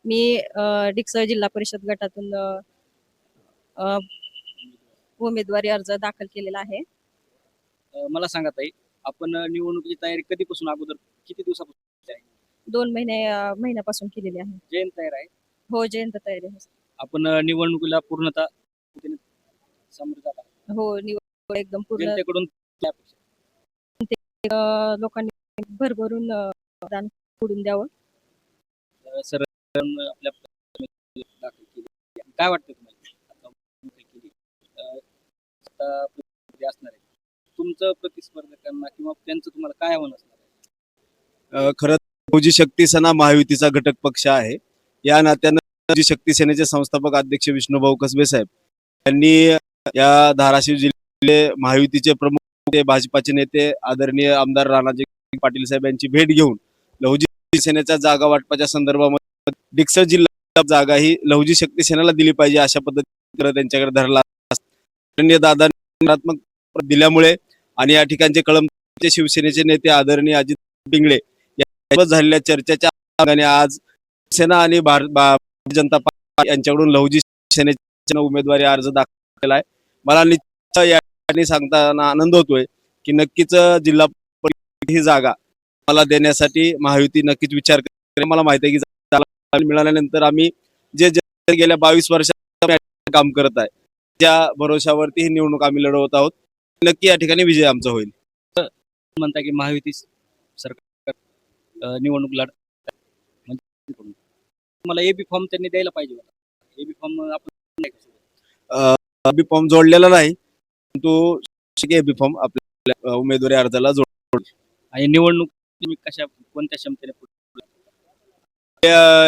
मी डिकसळ जिल्हा परिषद गटातून अ, उमेदवारी अर्ज दाखल केलेला आहे. मला सांगा ताई, आपण निवडणुकीची तयारी कधीपासून अगोदर किती दिवसापासून केली आहे? 2 महिन्यापासून केलेली आहे. जयंत तयार आहे. हो, जयंत तयारी आहे. आपण निवडणुकीला पूर्णतः पद्धतीने सामोरे जात आहात. हो, निवड एकदम पूर्ण जनतेकडून काय अपेक्षा लोकांनी भरभरून दान सोडून द्यावं. आहे? सर आपल्या दाखल केली. काय वाटतं तुम्हाला? आता दाखल केली. आता प्रतिस्पर्धी असणार आहे. तुमचं प्रतिस्पर्धकांना किंवा त्यांचं तुम्हाला काय आव्हान असणार आहे? खरं फौजी शक्ती सेना महायुतीचा घटक पक्ष आहे. या नात्यानं फौजी शक्ती सेनेचे संस्थापक अध्यक्ष विष्णुभाऊ कसबे साहेब यांनी या धाराशिव जिल्ह्याचे महायुतीचे प्रमुख भाजपाचे नेते आदरणीय आमदार राणाजी पाटील साहेब यांची भेट घेऊन लहुजी सेनेच्या जागा वाटपाच्या संदर्भामध्ये डिकसळ जिल्हा जागा ही लहुजी शक्ती सेनेला दिली पाहिजे अशा पद्धतीने त्यांच्याकडे धरला. दादा दिल्यामुळे आणि या ठिकाणचे कळंबचे शिवसेनेचे नेते आदरणीय अजित पिंगळे यांच्यासोबत झालेल्या चर्चेच्या अनुषंगाने आज सेना आणि भारतीय जनता पार्टी यांच्याकडून लहुजी सेनेचा उमेदवारी अर्ज दाखल केला आहे. मला निश्चित या ठिकाणी सांगताना आनंद होतोय की नक्कीच जिल्हा परिषद ही जागा मला देण्यासाठी महायुती नक्कीच विचार करेल. मला माहिती आहे की जागा मिळाल्यानंतर आम्ही जे गेल्या 22 वर्षात काम करत आहे त्या भरोशावरती ही निवडणूक आम्ही लढवत आहोत. नक्की या ठिकाणी विजय आमचा होईल. म्हणता की महायुती सरकार निवडणूक लढ म्हणजे तुम्हाला एबी फॉर्म त्यांनी द्यायला पाहिजे होता. एबी फॉर्म आपण नाही का सोबत? बी फॉर्म जोडलेला नाही, तो बी फॉर्म आपल्या उमेदवारी अर्जाला जोड. आणि निवडणूक तुम्ही कोणत्या क्षमतेने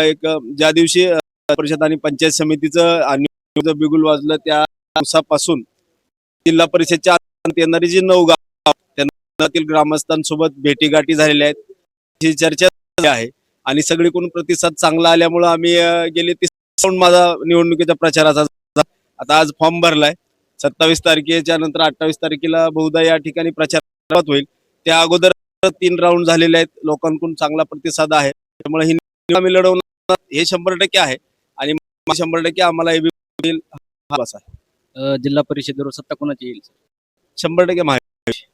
एक ज्या दिवशी परिषद आणि पंचायत समितीचं आणि बिगुल वाजलं त्या दिवसापासून जिल्हा परिषदच्या येणारी जी 9 गाव त्यांतील ग्रामस्थांसोबत भेटीगाठी झालेल्या आहेत, ही चर्चा आहे आणि सगळीकडून प्रतिसाद चांगला आल्यामुळे आम्ही गेले 30 माझा निवडणुकीच्या प्रचाराचा आता आज फॉर्म भरलाय. 27 तारखेच्या नंतर 28 तारखेला बहुधा या ठिकाणी प्रचार होईल. त्या अगोदर 3 राऊंड झालेले आहेत. लोकांकडून चांगला प्रतिसाद आहे. त्यामुळे ही आम्ही लढवणार हे 100% आहे आणि 100% आम्हाला जिल्हा परिषदेवर सत्ता कोणाची येईल? 100% महायुती.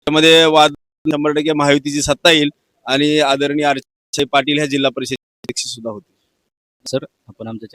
त्यामध्ये वाद 100% महायुतीची सत्ता येईल आणि आदरणीय आरचे पाटील ह्या जिल्हा परिषद अध्यक्ष सुद्धा होते. सर आपण आमच्या